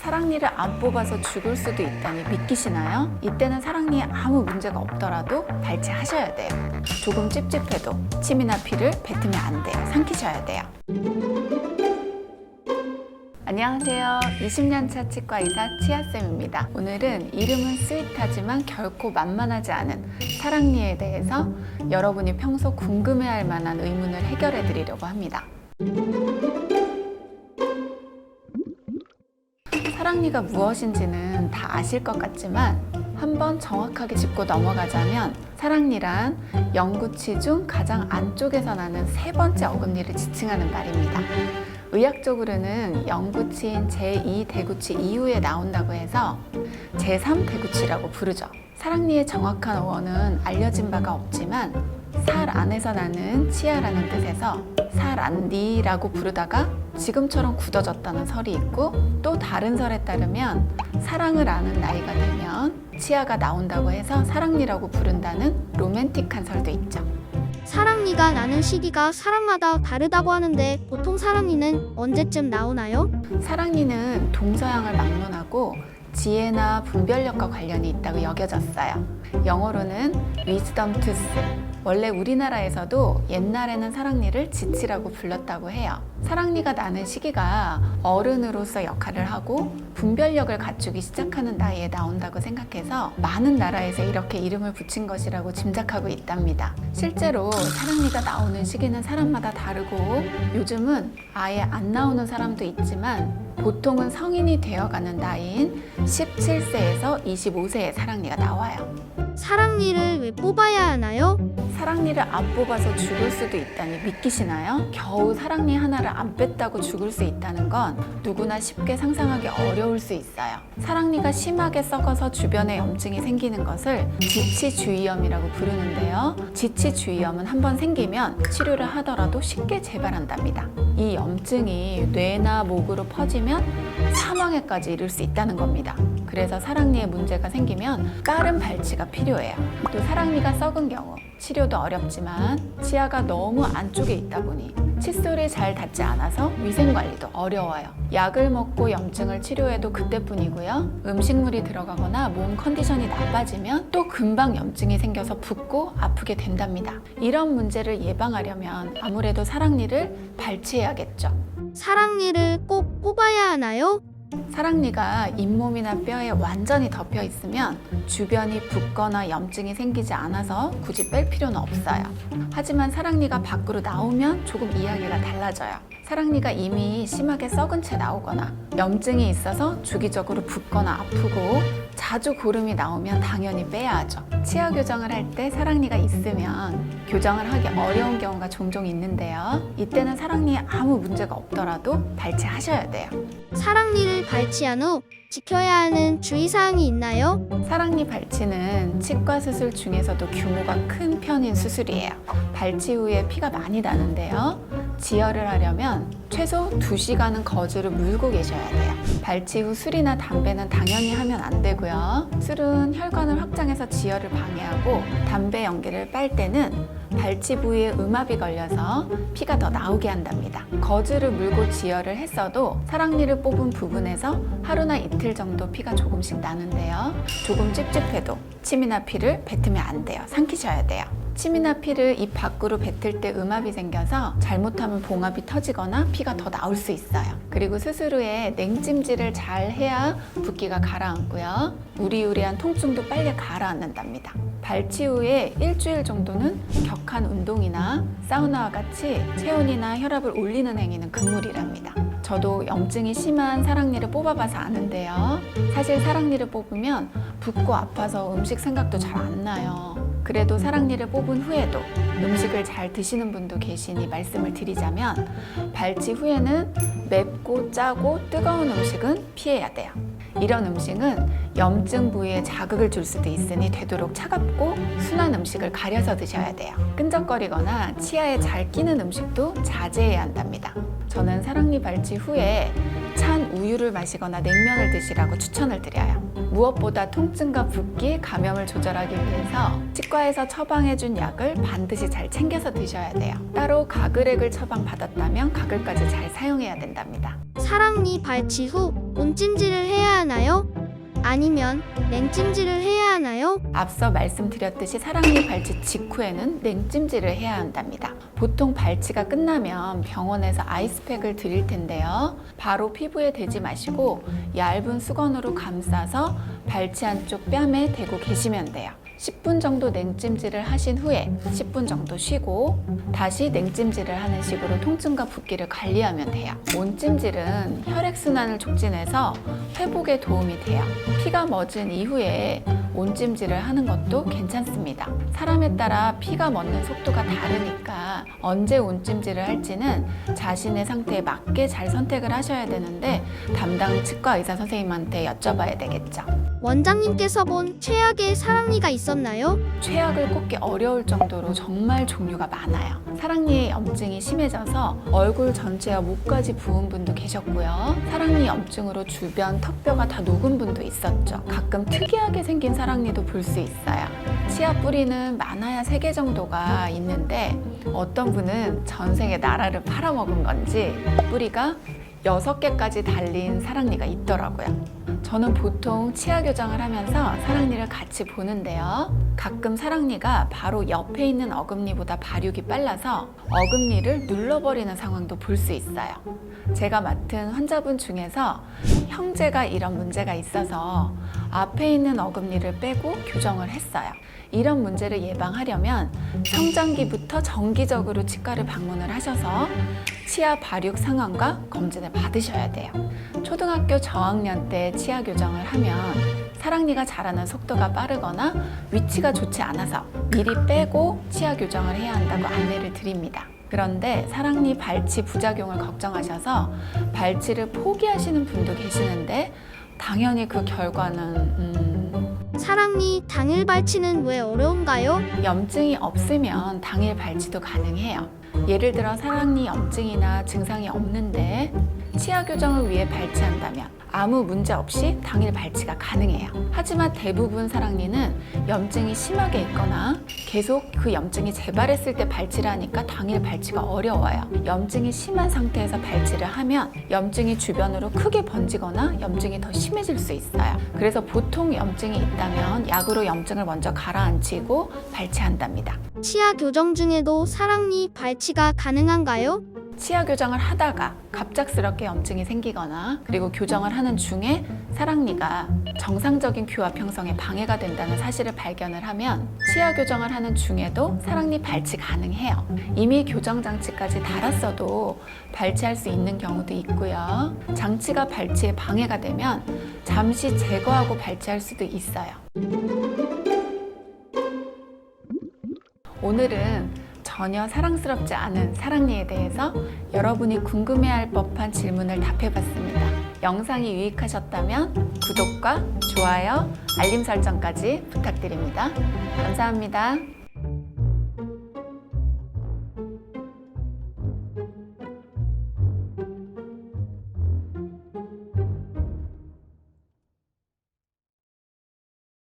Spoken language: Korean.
사랑니를 안 뽑아서 죽을 수도 있다니 믿기시나요? 이때는 사랑니에 아무 문제가 없더라도 발치하셔야 돼요. 조금 찝찝해도 침이나 피를 뱉으면 안 돼요. 삼키셔야 돼요. 안녕하세요. 20년차 치과의사 치아쌤입니다. 오늘은 이름은 스윗하지만 결코 만만하지 않은 사랑니에 대해서 여러분이 평소 궁금해할 만한 의문을 해결해 드리려고 합니다. 사랑니가 무엇인지는 다 아실 것 같지만 한번 정확하게 짚고 넘어가자면 사랑니란 영구치 중 가장 안쪽에서 나는 세 번째 어금니를 지칭하는 말입니다. 의학적으로는 영구치인 제2 대구치 이후에 나온다고 해서 제3대구치라고 부르죠. 사랑니의 정확한 어원은 알려진 바가 없지만 살 안에서 나는 치아라는 뜻에서 살안니라고 부르다가 지금처럼 굳어졌다는 설이 있고, 또 다른 설에 따르면 사랑을 아는 나이가 되면 치아가 나온다고 해서 사랑니라고 부른다는 로맨틱한 설도 있죠. 사랑니가 나는 시기가 사람마다 다르다고 하는데 보통 사랑니는 언제쯤 나오나요? 사랑니는 동서양을 막론하고 지혜나 분별력과 관련이 있다고 여겨졌어요. 영어로는 wisdom tooth. 원래 우리나라에서도 옛날에는 사랑니를 지치라고 불렀다고 해요. 사랑니가 나는 시기가 어른으로서 역할을 하고 분별력을 갖추기 시작하는 나이에 나온다고 생각해서 많은 나라에서 이렇게 이름을 붙인 것이라고 짐작하고 있답니다. 실제로 사랑니가 나오는 시기는 사람마다 다르고 요즘은 아예 안 나오는 사람도 있지만 보통은 성인이 되어가는 나이인 17세에서 25세에 사랑니가 나와요. 사랑니를 왜 뽑아야 하나요? 사랑니를 안 뽑아서 죽을 수도 있다니 믿기시나요? 겨우 사랑니 하나를 안 뺐다고 죽을 수 있다는 건 누구나 쉽게 상상하기 어려울 수 있어요. 사랑니가 심하게 썩어서 주변에 염증이 생기는 것을 지치주의염이라고 부르는데요. 지치주의염은 한번 생기면 치료를 하더라도 쉽게 재발한답니다. 이 염증이 뇌나 목으로 퍼지면 사망에까지 이를 수 있다는 겁니다. 그래서 사랑니에 문제가 생기면 빠른 발치가 필요해요. 또 사랑니가 썩은 경우 치료도 어렵지만 치아가 너무 안쪽에 있다 보니 칫솔이 잘 닿지 않아서 위생관리도 어려워요. 약을 먹고 염증을 치료해도 그때뿐이고요. 음식물이 들어가거나 몸 컨디션이 나빠지면 또 금방 염증이 생겨서 붓고 아프게 된답니다. 이런 문제를 예방하려면 아무래도 사랑니를 발치해야겠죠. 사랑니를 꼭 뽑아야 하나요? 사랑니가 잇몸이나 뼈에 완전히 덮여 있으면 주변이 붓거나 염증이 생기지 않아서 굳이 뺄 필요는 없어요. 하지만 사랑니가 밖으로 나오면 조금 이야기가 달라져요. 사랑니가 이미 심하게 썩은 채 나오거나 염증이 있어서 주기적으로 붓거나 아프고 자주 고름이 나오면 당연히 빼야 하죠. 치아 교정을 할 때 사랑니가 있으면 교정을 하기 어려운 경우가 종종 있는데요. 이때는 사랑니에 아무 문제가 없더라도 발치하셔야 돼요. 사랑니를 발치한 후 지켜야 하는 주의사항이 있나요? 사랑니 발치는 치과 수술 중에서도 규모가 큰 편인 수술이에요. 발치 후에 피가 많이 나는데요. 지혈을 하려면 최소 2시간은 거즈를 물고 계셔야 돼요. 발치 후 술이나 담배는 당연히 하면 안 되고요. 술은 혈관을 확장해서 지혈을 방해하고 담배 연기를 빨 때는 발치 부위에 음압이 걸려서 피가 더 나오게 한답니다. 거즈를 물고 지혈을 했어도 사랑니를 뽑은 부분에서 하루나 이틀 정도 피가 조금씩 나는데요. 조금 찝찝해도 침이나 피를 뱉으면 안 돼요. 삼키셔야 돼요. 침이나 피를 입 밖으로 뱉을 때 음압이 생겨서 잘못하면 봉합이 터지거나 피가 더 나올 수 있어요. 그리고 수술 후에 냉찜질을 잘 해야 붓기가 가라앉고요. 우리우리한 통증도 빨리 가라앉는답니다. 발치 후에 일주일 정도는 격한 운동이나 사우나와 같이 체온이나 혈압을 올리는 행위는 금물이랍니다. 저도 염증이 심한 사랑니를 뽑아봐서 아는데요. 사실 사랑니를 뽑으면 붓고 아파서 음식 생각도 잘 안 나요. 그래도 사랑니를 뽑은 후에도 음식을 잘 드시는 분도 계시니 말씀을 드리자면 발치 후에는 맵고 짜고 뜨거운 음식은 피해야 돼요. 이런 음식은 염증 부위에 자극을 줄 수도 있으니 되도록 차갑고 순한 음식을 가려서 드셔야 돼요. 끈적거리거나 치아에 잘 끼는 음식도 자제해야 한답니다. 저는 사랑니 발치 후에 찬 우유를 마시거나 냉면을 드시라고 추천을 드려요. 무엇보다 통증과 붓기, 감염을 조절하기 위해서 치과에서 처방해준 약을 반드시 잘 챙겨서 드셔야 돼요. 따로 가글액을 처방받았다면 가글까지 잘 사용해야 된답니다. 사랑니 발치 후 온찜질을 해야 되나요? 아니면 냉찜질을 해야 하나요? 앞서 말씀드렸듯이 사랑니 발치 직후에는 냉찜질을 해야 한답니다. 보통 발치가 끝나면 병원에서 아이스팩을 드릴 텐데요. 바로 피부에 대지 마시고 얇은 수건으로 감싸서 발치 안쪽 뺨에 대고 계시면 돼요. 10분 정도 냉찜질을 하신 후에 10분 정도 쉬고 다시 냉찜질을 하는 식으로 통증과 붓기를 관리하면 돼요. 온찜질은 혈액순환을 촉진해서 회복에 도움이 돼요. 피가 멎은 이후에 온찜질을 하는 것도 괜찮습니다. 사람에 따라 피가 멎는 속도가 다르니까 언제 온찜질을 할지는 자신의 상태에 맞게 잘 선택을 하셔야 되는데 담당 치과 의사 선생님한테 여쭤봐야 되겠죠. 원장님께서 본 최악의 사랑니가 있었나요? 최악을 꼽기 어려울 정도로 정말 종류가 많아요. 사랑니에 염증이 심해져서 얼굴 전체와 목까지 부은 분도 계셨고요. 사랑니 염증으로 주변 턱뼈가 다 녹은 분도 있었죠. 가끔 특이하게 생긴 사랑니도 볼 수 있어요. 치아 뿌리는 많아야 3개 정도가 있는데 어떤 분은 전생에 나라를 팔아먹은 건지 뿌리가 6개까지 달린 사랑니가 있더라고요. 저는 보통 치아 교정을 하면서 사랑니를 같이 보는데요. 가끔 사랑니가 바로 옆에 있는 어금니보다 발육이 빨라서 어금니를 눌러버리는 상황도 볼 수 있어요. 제가 맡은 환자분 중에서 형제가 이런 문제가 있어서 앞에 있는 어금니를 빼고 교정을 했어요. 이런 문제를 예방하려면 성장기부터 정기적으로 치과를 방문을 하셔서 치아 발육 상황과 검진을 받으셔야 돼요. 초등학교 저학년 때 치아 교정을 하면 사랑니가 자라는 속도가 빠르거나 위치가 좋지 않아서 미리 빼고 치아 교정을 해야 한다고 안내를 드립니다. 그런데 사랑니 발치 부작용을 걱정하셔서 발치를 포기하시는 분도 계시는데 당연히 그 결과는 사랑니 당일 발치는 왜 어려운가요? 염증이 없으면 당일 발치도 가능해요. 예를 들어 사랑니 염증이나 증상이 없는데 치아 교정을 위해 발치한다면 아무 문제 없이 당일 발치가 가능해요. 하지만 대부분 사랑니는 염증이 심하게 있거나 계속 그 염증이 재발했을 때 발치를 하니까 당일 발치가 어려워요. 염증이 심한 상태에서 발치를 하면 염증이 주변으로 크게 번지거나 염증이 더 심해질 수 있어요. 그래서 보통 염증이 있다면 약으로 염증을 먼저 가라앉히고 발치한답니다. 치아 교정 중에도 사랑니 발치가 가능한가요? 치아 교정을 하다가 갑작스럽게 염증이 생기거나 그리고 교정을 하는 중에 사랑니가 정상적인 교합 형성에 방해가 된다는 사실을 발견을 하면 치아 교정을 하는 중에도 사랑니 발치 가능해요. 이미 교정 장치까지 달았어도 발치할 수 있는 경우도 있고요. 장치가 발치에 방해가 되면 잠시 제거하고 발치할 수도 있어요. 오늘은 전혀 사랑스럽지 않은 사랑니에 대해서 여러분이 궁금해할 법한 질문을 답해봤습니다. 영상이 유익하셨다면 구독과 좋아요, 알림 설정까지 부탁드립니다. 감사합니다.